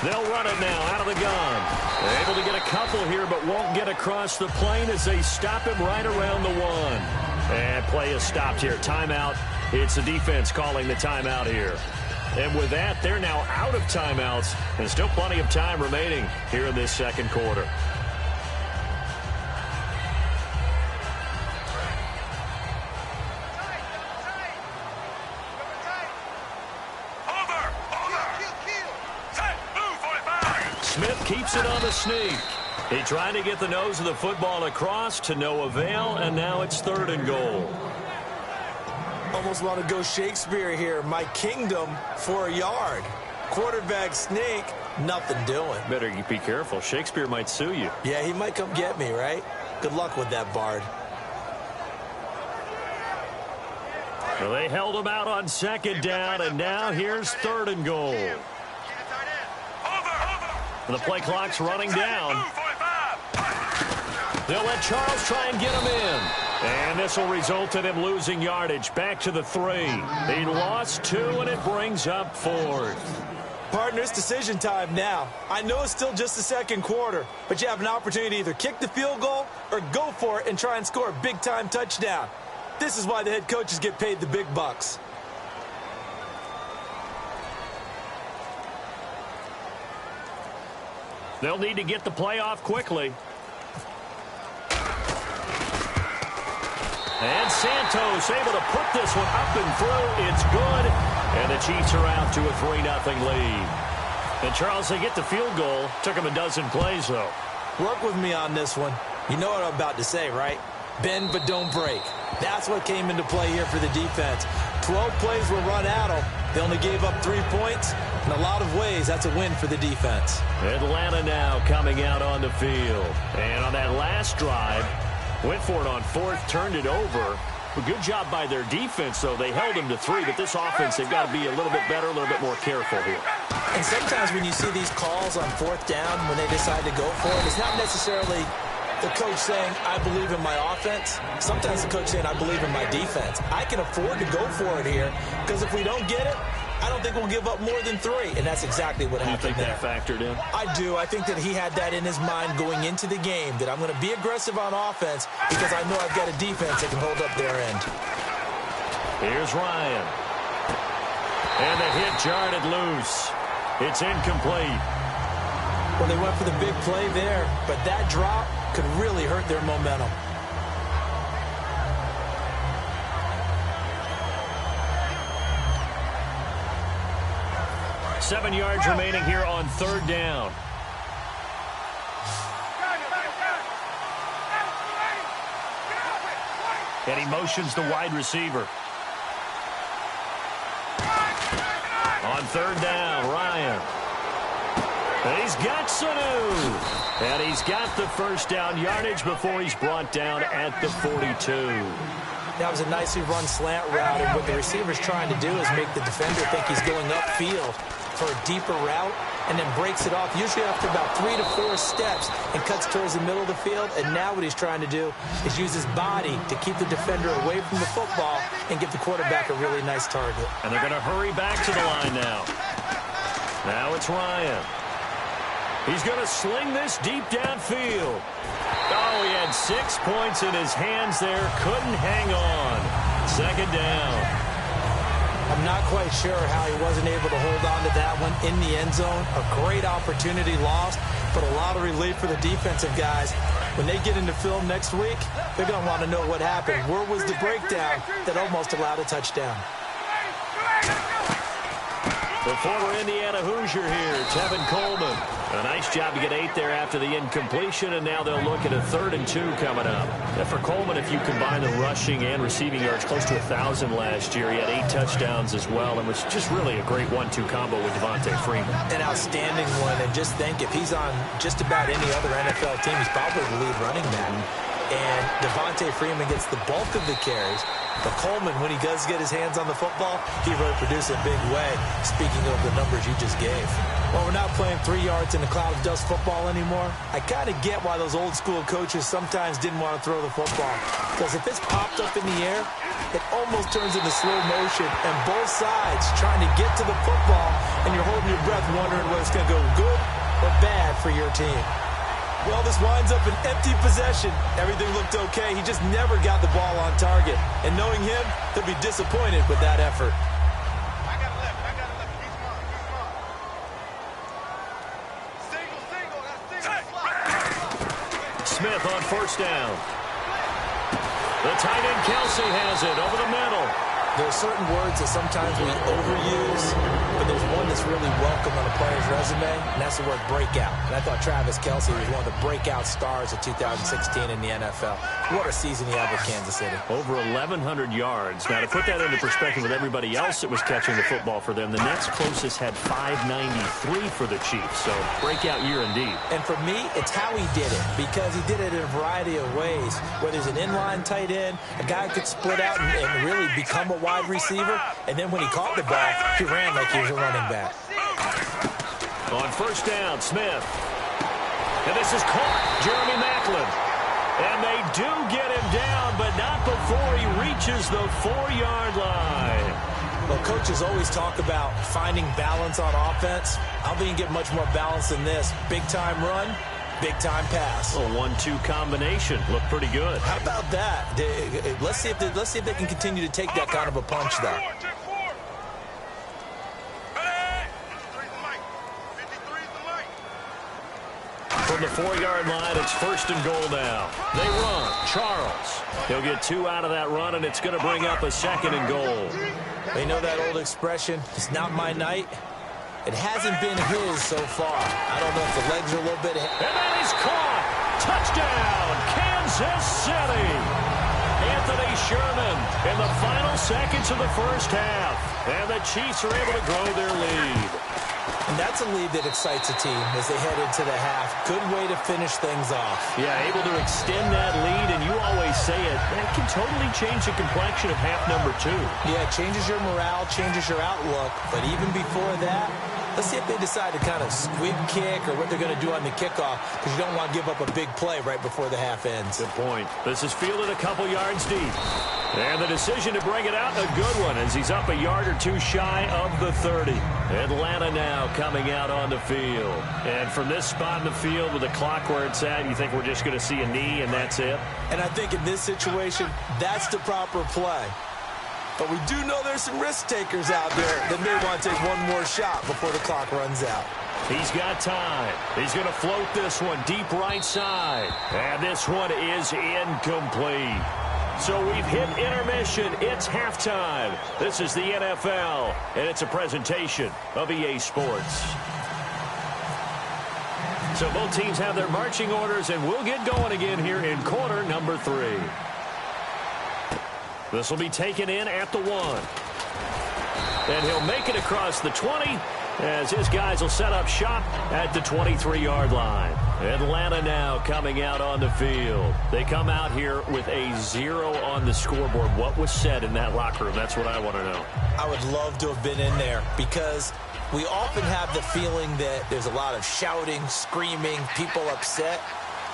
They'll run it now out of the gun. They're able to get a couple here, but won't get across the plane as they stop him right around the 1. And play is stopped here. Timeout. It's the defense calling the timeout here. And with that, they're now out of timeouts. And still plenty of time remaining here in this second quarter. Smith keeps it on the sneak. He trying to get the nose of the football across to no avail, and now it's 3rd and goal. Almost want to go Shakespeare here. My kingdom for a yard. Quarterback sneak, nothing doing. Better be careful. Shakespeare might sue you. Yeah, he might come get me, right? Good luck with that, Bard. Well, they held him out on 2nd down, and now here's 3rd and goal. The play clock's running down. They'll let Charles try and get him in. And this will result in him losing yardage back to the 3. He lost 2, and it brings up 4th. Partners, decision time now. I know it's still just the second quarter, but you have an opportunity to either kick the field goal or go for it and try and score a big-time touchdown. This is why the head coaches get paid the big bucks. They'll need to get the play off quickly. And Santos able to put this one up and through. It's good. And the Chiefs are out to a 3-0 lead. And Charles, they get the field goal. Took them a dozen plays, though. Work with me on this one. You know what I'm about to say, right? Bend but don't break. That's what came into play here for the defense. 12 plays were run at them. They only gave up 3 points. In a lot of ways, that's a win for the defense. Atlanta now coming out on the field. And on that last drive, went for it on 4th, turned it over. A good job by their defense, though. They held them to 3, but this offense, they've got to be a little bit better, a little bit more careful here. And sometimes when you see these calls on 4th down, when they decide to go for it, it's not necessarily the coach saying, I believe in my offense. Sometimes the coach saying, I believe in my defense. I can afford to go for it here, because if we don't get it, I don't think we'll give up more than 3, and that's exactly what happened there. You think that factored in? I do. I think that he had that in his mind going into the game, that I'm going to be aggressive on offense because I know I've got a defense that can hold up their end. Here's Ryan. And the hit jarred it loose. It's incomplete. Well, they went for the big play there, but that drop could really hurt their momentum. 7 yards remaining here on 3rd down. And he motions the wide receiver. On 3rd down, Ryan. And he's got Sanu. And he's got the first down yardage before he's brought down at the 42. That was a nicely run slant route, and what the receiver's trying to do is make the defender think he's going upfield for a deeper route, and then breaks it off, usually after about 3 to 4 steps, and cuts towards the middle of the field. And now what he's trying to do is use his body to keep the defender away from the football and give the quarterback a really nice target. And they're going to hurry back to the line now. Now it's Ryan. He's going to sling this deep downfield. Oh, he had 6 points in his hands there. Couldn't hang on. 2nd down. I'm not quite sure how he wasn't able to hold on to that one in the end zone. A great opportunity lost, but a lot of relief for the defensive guys. When they get into film next week, they're going to want to know what happened. Where was the breakdown that almost allowed a touchdown? The former Indiana Hoosier here, Tevin Coleman. A nice job to get 8 there after the incompletion, and now they'll look at a 3rd and 2 coming up. And for Coleman, if you combine the rushing and receiving yards, close to 1,000 last year. He had 8 touchdowns as well, and was just really a great 1-2 combo with Devontae Freeman. An outstanding one, and just think, if he's on just about any other NFL team, he's probably the lead running back. and Devontae Freeman gets the bulk of the carries. But Coleman, when he does get his hands on the football, he really produces a big way, speaking of the numbers you just gave. While we're not playing 3 yards in a cloud of dust football anymore, I kind of get why those old-school coaches sometimes didn't want to throw the football. Because if it's popped up in the air, it almost turns into slow motion, and both sides trying to get to the football, and you're holding your breath wondering whether it's going to go good or bad for your team. Well, this winds up an empty possession. Everything looked okay. He just never got the ball on target. And knowing him, he'll be disappointed with that effort. I got it left. He's mine. Single. Smith on first down. The tight end Kelsey has it over the middle. There are certain words that sometimes we overuse, but there's one that's really welcome on a player's resume, and that's the word breakout. And I thought Travis Kelce was one of the breakout stars of 2016 in the NFL. What a season he had with Kansas City. Over 1,100 yards. Now, to put that into perspective with everybody else that was catching the football for them, the next closest had 593 for the Chiefs. So, breakout year indeed. And for me, it's how he did it, because he did it in a variety of ways. Whether he's an inline tight end, a guy who could split out and really become a wide receiver, and then when he caught the ball, he ran like he was a running back. On first down, Smith. And this is caught, Jeremy Maclin. And they do get him down, but not before he reaches the 4-yard line. Well, coaches always talk about finding balance on offense. I don't think you can get much more balance than this. Big-time run, big-time pass. A 1-2 combination. Looked pretty good. How about that? Let's see if they can continue to take that kind of a punch, though. From the 4-yard line, it's first and goal now. They run. Charles. He'll get 2 out of that run, and it's going to bring up a second and goal. They know that old expression, it's not my night. It hasn't been his so far. I don't know if the legs are a little bit... And that is caught. Touchdown, Kansas City. Anthony Sherman in the final seconds of the first half. And the Chiefs are able to grow their lead. And that's a lead that excites a team as they head into the half. Good way to finish things off. Yeah, able to extend that lead, and you always say it, that can totally change the complexion of half number 2. Yeah, it changes your morale, changes your outlook. But even before that, let's see if they decide to kind of squib kick or what they're going to do on the kickoff, because you don't want to give up a big play right before the half ends. Good point. This is fielded a couple yards deep. And the decision to bring it out, a good one, as he's up a yard or 2 shy of the 30. Atlanta now coming out on the field. And from this spot in the field with the clock where it's at, you think we're just going to see a knee and that's it? And I think in this situation, that's the proper play. But we do know there's some risk takers out there that may want to take one more shot before the clock runs out. He's got time. He's going to float this one deep right side. And this one is incomplete. So we've hit intermission. It's halftime. This is the NFL, and it's a presentation of EA Sports. So both teams have their marching orders, and we'll get going again here in quarter number 3. This will be taken in at the 1. And he'll make it across the 20 as his guys will set up shop at the 23-yard line. Atlanta now coming out on the field. They come out here with a 0 on the scoreboard. What was said in that locker room? That's what I want to know. I would love to have been in there, because we often have the feeling that there's a lot of shouting, screaming, people upset.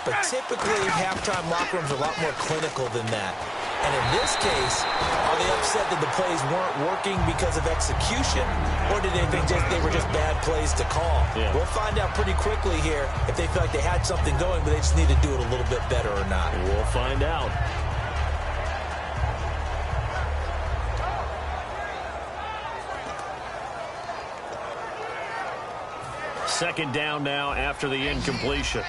But typically, halftime locker rooms are a lot more clinical than that. And in this case, are they upset that the plays weren't working because of execution, or did they think they were just bad plays to call? Yeah. We'll find out pretty quickly here if they feel like they had something going, but they just need to do it a little bit better or not. We'll find out. Second down now after the incompletion.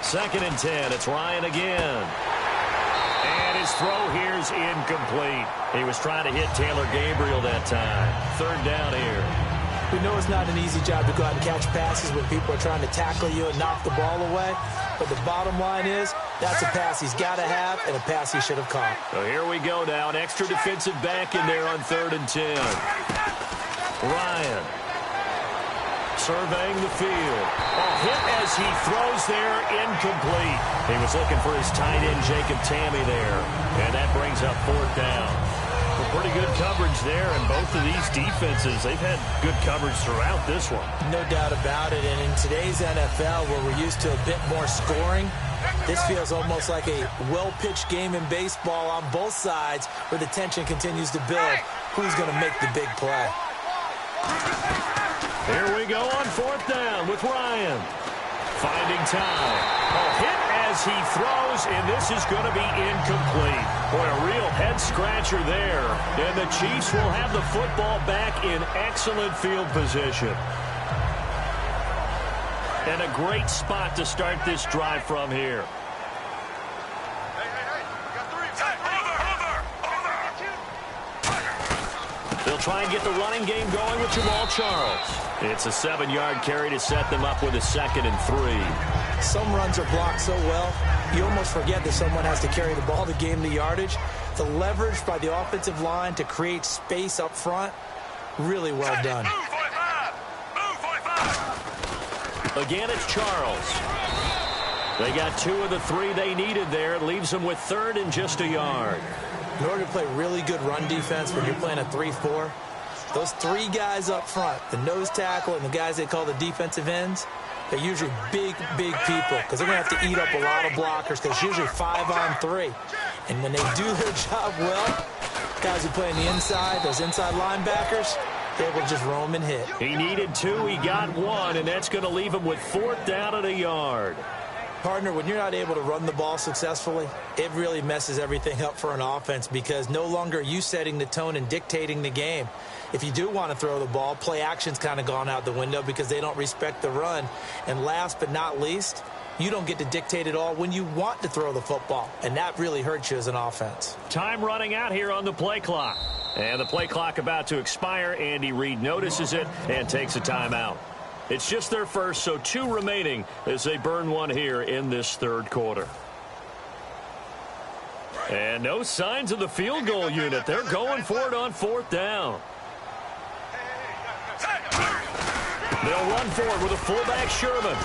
Second and 10. It's Ryan again. And his throw here's incomplete. He was trying to hit Taylor Gabriel that time. Third down here. We know it's not an easy job to go out and catch passes when people are trying to tackle you and knock the ball away. But the bottom line is, that's a pass he's got to have and a pass he should have caught. So here we go now. An extra defensive back in there on 3rd and 10. Ryan surveying the field. Hit as he throws there, incomplete. He was looking for his tight end, Jacob Tamme there. And that brings up 4th down. Well, pretty good coverage there, and both of these defenses, they've had good coverage throughout this one. No doubt about it, and in today's NFL, where we're used to a bit more scoring, this feels almost like a well-pitched game in baseball on both sides where the tension continues to build. Who's going to make the big play? Here we go on 4th down with Ryan. Finding time. Hit as he throws, and this is going to be incomplete. Boy, a real head-scratcher there. And the Chiefs will have the football back in excellent field position. And a great spot to start this drive from here. They'll try and get the running game going with Jamal Charles. It's a 7-yard carry to set them up with a 2nd and 3. Some runs are blocked so well, you almost forget that someone has to carry the ball to gain the yardage. The leverage by the offensive line to create space up front, really well done. Again, it's Charles. They got 2 of the 3 they needed there. It leaves them with 3rd and just a yard. In order to play really good run defense when you're playing a 3-4, those 3 guys up front, the nose tackle and the guys they call the defensive ends, they're usually big people because they're going to have to eat up a lot of blockers because it's usually 5 on 3. And when they do their job well, guys who play on the inside, those inside linebackers, they will just roam and hit. He needed 2, he got 1, and that's going to leave him with 4th down and a yard. Partner, when you're not able to run the ball successfully, it really messes everything up for an offense because no longer are you setting the tone and dictating the game. If you do want to throw the ball, play action's kind of gone out the window because they don't respect the run. And last but not least, you don't get to dictate it all when you want to throw the football, and that really hurts you as an offense. Time running out here on the play clock. And the play clock about to expire. Andy Reid notices it and takes a timeout. It's just their first, so 2 remaining as they burn 1 here in this 3rd quarter. And no signs of the field goal unit. They're going for it on 4th down. They'll run forward with a fullback, Sherman.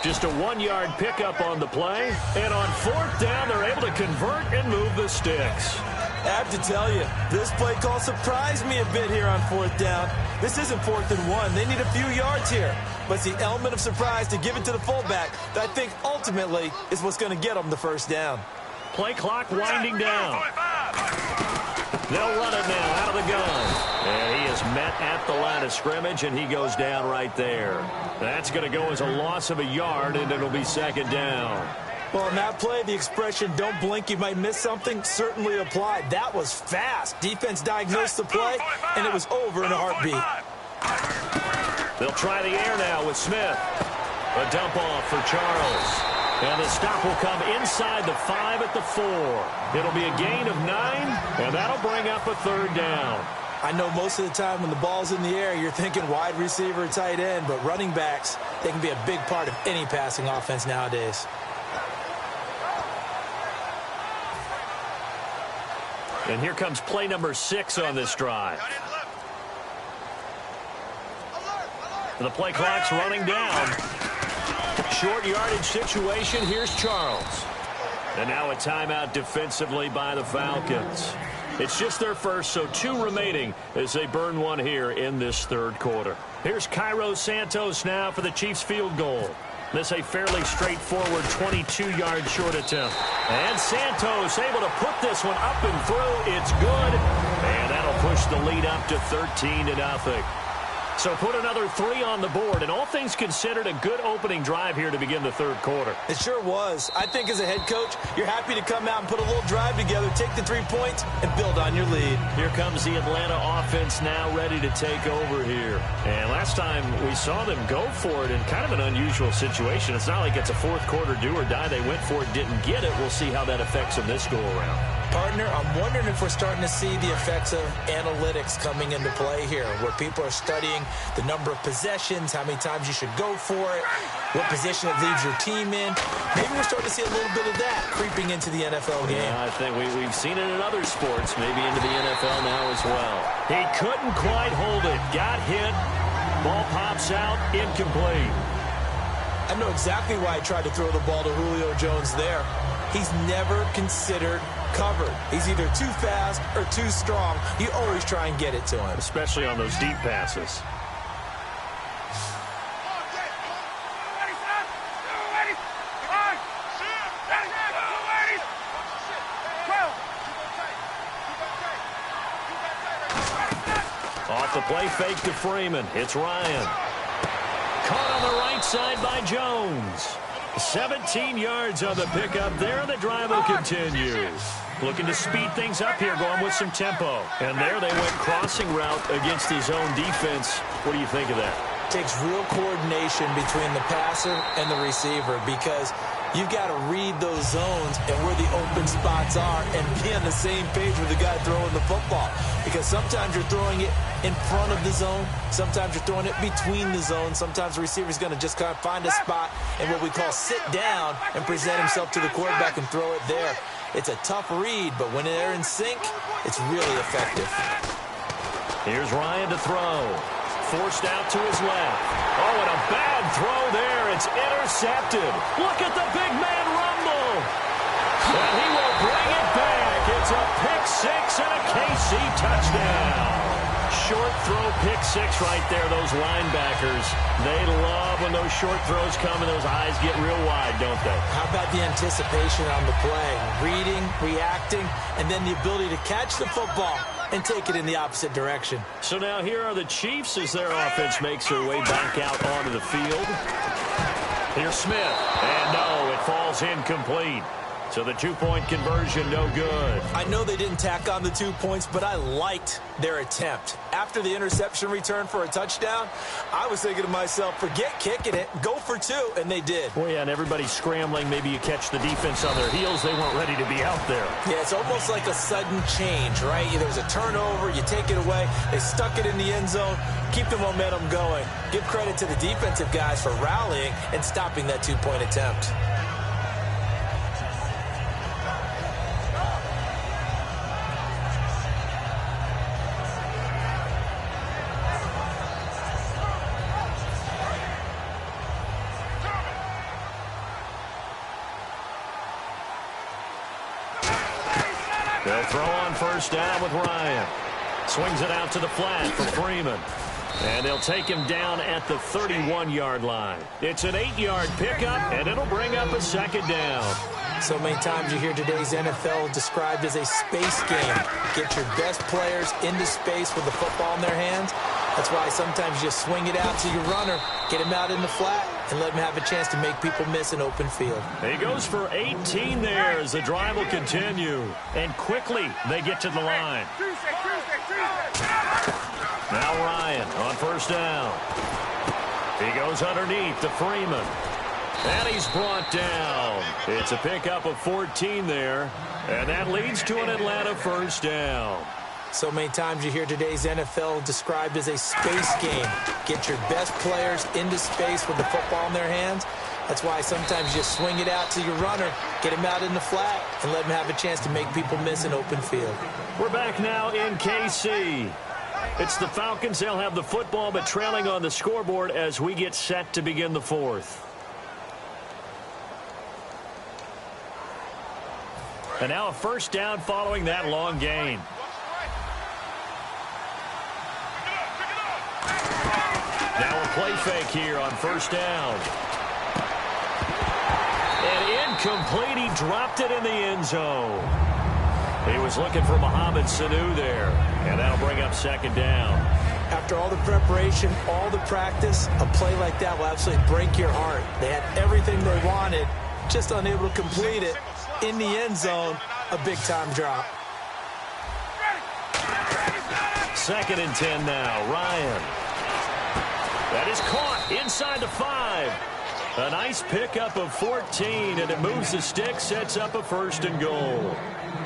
Just a 1-yard pickup on the play. And on 4th down, they're able to convert and move the sticks. I have to tell you, this play call surprised me a bit here on 4th down. This isn't 4th and 1. They need a few yards here. But it's the element of surprise to give it to the fullback that I think ultimately is what's going to get them the 1st down. Play clock winding down. They'll run it now out of the gun. And he is met at the line of scrimmage, and he goes down right there. That's going to go as a loss of a yard, and it'll be 2nd down. Well, in that play, the expression, don't blink, you might miss something, certainly applied. That was fast. Defense diagnosed the play, and it was over in a heartbeat. They'll try the air now with Smith. A dump off for Charles. And the stop will come inside the 5 at the 4. It'll be a gain of 9, and that'll bring up a 3rd down. I know most of the time when the ball's in the air, you're thinking wide receiver, tight end, but running backs, they can be a big part of any passing offense nowadays. And here comes play number 6 on this drive. The play clock's running down. Short yardage situation. Here's Charles. And now a timeout defensively by the Falcons. It's just their first, so 2 remaining as they burn 1 here in this 3rd quarter. Here's Cairo Santos now for the Chiefs field goal. This a fairly straightforward 22-yard short attempt. And Santos able to put this one up and through. It's good. And that'll push the lead up to 13-0. So put another 3 on the board, and all things considered, a good opening drive here to begin the 3rd quarter. It sure was. I think as a head coach, you're happy to come out and put a little drive together, take the 3 points, and build on your lead. Here comes the Atlanta offense now ready to take over here. And last time we saw them go for it in kind of an unusual situation. It's not like it's a 4th quarter do or die. They went for it, didn't get it. We'll see how that affects them this go-around. Partner, I'm wondering if we're starting to see the effects of analytics coming into play here, where people are studying the number of possessions, how many times you should go for it, what position it leaves your team in. Maybe we're starting to see a little bit of that creeping into the NFL game. Yeah, I think we've seen it in other sports, maybe into the NFL now as well. He couldn't quite hold it. Got hit. Ball pops out. Incomplete. I know exactly why I tried to throw the ball to Julio Jones there. He's never considered covered. He's either too fast or too strong. You always try and get it to him. Especially on those deep passes. Off the play fake to Freeman. It's Ryan. Caught on the right side by Jones. 17 yards on the pickup there, and the drive will continue. Looking to speed things up here, going with some tempo. And there they went crossing route against his own defense. What do you think of that? Takes real coordination between the passer and the receiver because you've got to read those zones and where the open spots are and be on the same page with the guy throwing the football. Because sometimes you're throwing it in front of the zone. Sometimes you're throwing it between the zones. Sometimes the receiver's going to just kind of find a spot and what we call sit down and present himself to the quarterback and throw it there. It's a tough read, but when they're in sync, it's really effective. Here's Ryan to throw. Forced out to his left. Oh, and a bad throw there. It's intercepted. Look at the big man rumble. And he will bring it back. It's a pick six and a KC touchdown. Short throw pick six right there. Those linebackers, they love when those short throws come and those eyes get real wide, don't they? How about the anticipation on the play? Reading, reacting, and then the ability to catch the football and take it in the opposite direction. So now here are the Chiefs as their offense makes their way back out onto the field. Here's Smith. And no, it falls incomplete. So the two-point conversion, no good. I know they didn't tack on the 2 points, but I liked their attempt. After the interception return for a touchdown, I was thinking to myself, forget kicking it, go for two, and they did. Well, yeah, and everybody's scrambling. Maybe you catch the defense on their heels. They weren't ready to be out there. Yeah, it's almost like a sudden change, right? There's a turnover, you take it away, they stuck it in the end zone, keep the momentum going. Give credit to the defensive guys for rallying and stopping that two-point attempt. They'll throw on first down with Ryan. Swings it out to the flat for Freeman. And they'll take him down at the 31-yard line. It's an 8-yard pickup, and it'll bring up a second down. So many times you hear today's NFL described as a space game. Get your best players into space with the football in their hands. That's why sometimes you swing it out to your runner, get him out in the flat, and let him have a chance to make people miss an open field. He goes for 18 there as the drive will continue. And quickly they get to the line. Now Ryan on first down. He goes underneath to Freeman. And he's brought down. It's a pickup of 14 there. And that leads to an Atlanta first down. So many times you hear today's NFL described as a space game. Get your best players into space with the football in their hands. That's why sometimes you swing it out to your runner, get him out in the flat, and let him have a chance to make people miss an open field. We're back now in KC. It's the Falcons. They'll have the football, but trailing on the scoreboard as we get set to begin the fourth. And now a first down following that long gain. Now a play fake here on first down. And incomplete. He dropped it in the end zone. He was looking for Mohamed Sanu there. And that'll bring up second down. After all the preparation, all the practice, a play like that will absolutely break your heart. They had everything they wanted, just unable to complete it. In the end zone, a big-time drop. Second and 10 now. Ryan. That is caught inside the 5. A nice pickup of 14, and it moves the stick, sets up a 1st and goal.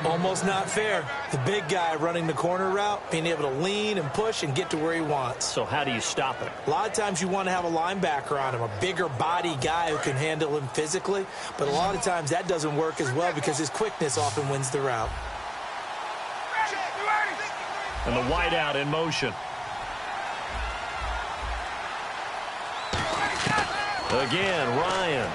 Almost not fair. The big guy running the corner route, being able to lean and push and get to where he wants. So how do you stop it? A lot of times you want to have a linebacker on him, a bigger body guy who can handle him physically, but a lot of times that doesn't work as well because his quickness often wins the route. And the wideout in motion. Again, Ryan.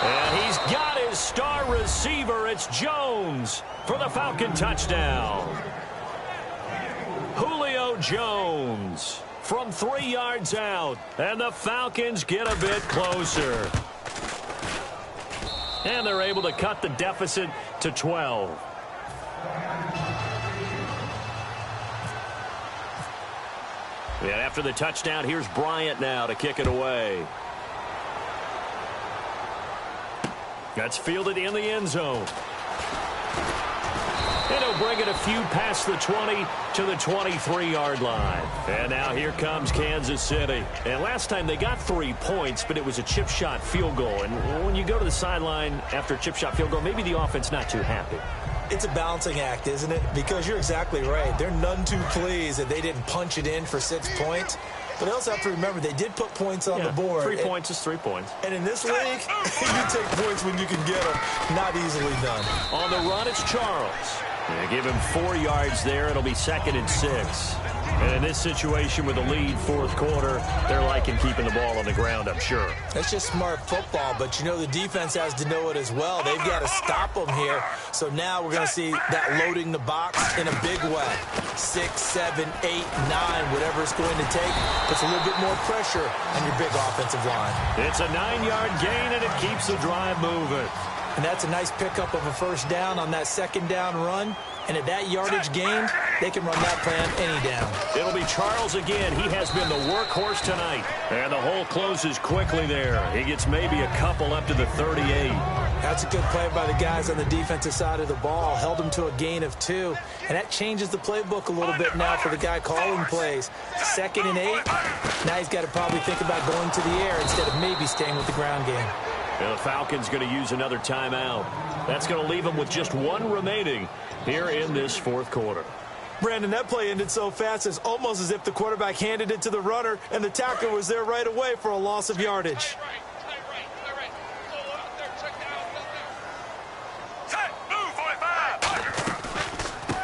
And he's got his star receiver. It's Jones for the Falcon touchdown. Julio Jones from 3 yards out. And the Falcons get a bit closer. And they're able to cut the deficit to 12. And after the touchdown, here's Bryant now to kick it away. That's fielded in the end zone. And he'll bring it a few past the 20 to the 23-yard line. And now here comes Kansas City. And last time they got 3 points, but it was a chip shot field goal. And when you go to the sideline after a chip shot field goal, maybe the offense not too happy. It's a balancing act, isn't it? Because you're exactly right. They're none too pleased that they didn't punch it in for 6 points. But they also have to remember they did put points on the board. 3 points is 3 points. And in this league, you take points when you can get them. Not easily done. On the run, it's Charles. They give him 4 yards there. It'll be 2nd and 6. And in this situation with the lead 4th quarter, they're liking keeping the ball on the ground, I'm sure. That's just smart football, but you know the defense has to know it as well. They've got to stop them here. So now we're going to see that loading the box in a big way. 6, 7, 8, 9, whatever it's going to take, puts a little bit more pressure on your big offensive line. It's a 9-yard gain, and it keeps the drive moving. And that's a nice pickup of a 1st down on that 2nd down run. And at that yardage gained, they can run that plan any down. It'll be Charles again. He has been the workhorse tonight. And the hole closes quickly there. He gets maybe a couple up to the 38. That's a good play by the guys on the defensive side of the ball. Held him to a gain of 2. And that changes the playbook a little bit now for the guy calling plays. 2nd and 8. Now he's got to probably think about going to the air instead of maybe staying with the ground game. And the Falcons going to use another timeout. That's going to leave them with just 1 remaining here in this 4th quarter. Brandon, that play ended so fast, it's almost as if the quarterback handed it to the runner and the tackler was there right away for a loss of yardage.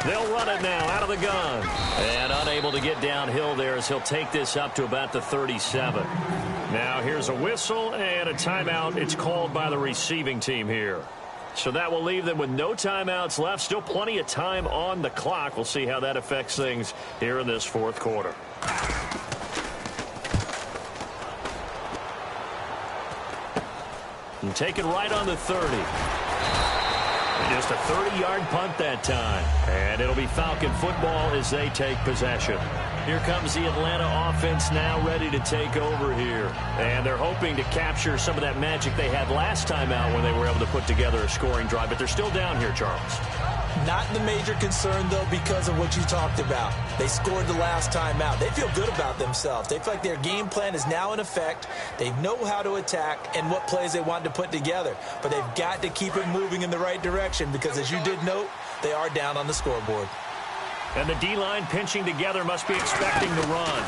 They'll run it now out of the gun. And unable to get downhill there as he'll take this up to about the 37. Now here's a whistle and a timeout. It's called by the receiving team here. So that will leave them with no timeouts left. Still plenty of time on the clock. We'll see how that affects things here in this 4th quarter. And taken right on the 30. Just a 30-yard punt that time. And it'll be Falcon football as they take possession. Here comes the Atlanta offense now ready to take over here. And they're hoping to capture some of that magic they had last time out when they were able to put together a scoring drive. But they're still down here, Charles. Not the major concern, though, because of what you talked about. They scored the last time out. They feel good about themselves. They feel like their game plan is now in effect. They know how to attack and what plays they want to put together. But they've got to keep it moving in the right direction because, as you did note, they are down on the scoreboard. And the D-line pinching together must be expecting the run.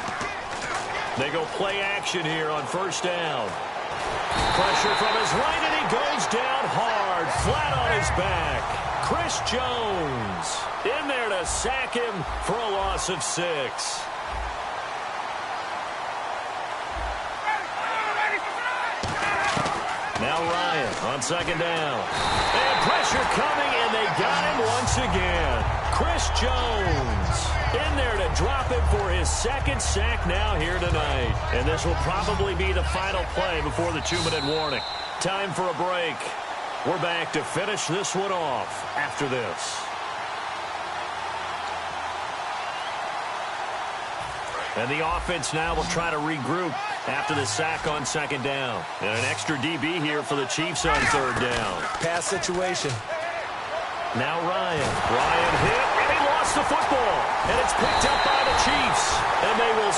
They go play action here on 1st down. Pressure from his right, and he goes down hard, flat on his back. Chris Jones in there to sack him for a loss of 6. Now Ryan on 2nd down. And pressure coming, and they got him once again. Chris Jones in there to drop him for his 2nd sack now here tonight. And this will probably be the final play before the 2-minute warning. Time for a break. We're back to finish this one off after this. And the offense now will try to regroup after the sack on 2nd down. And an extra DB here for the Chiefs on 3rd down. Pass situation. Now Ryan hit, and he lost the football. And it's picked up by the Chiefs. And they will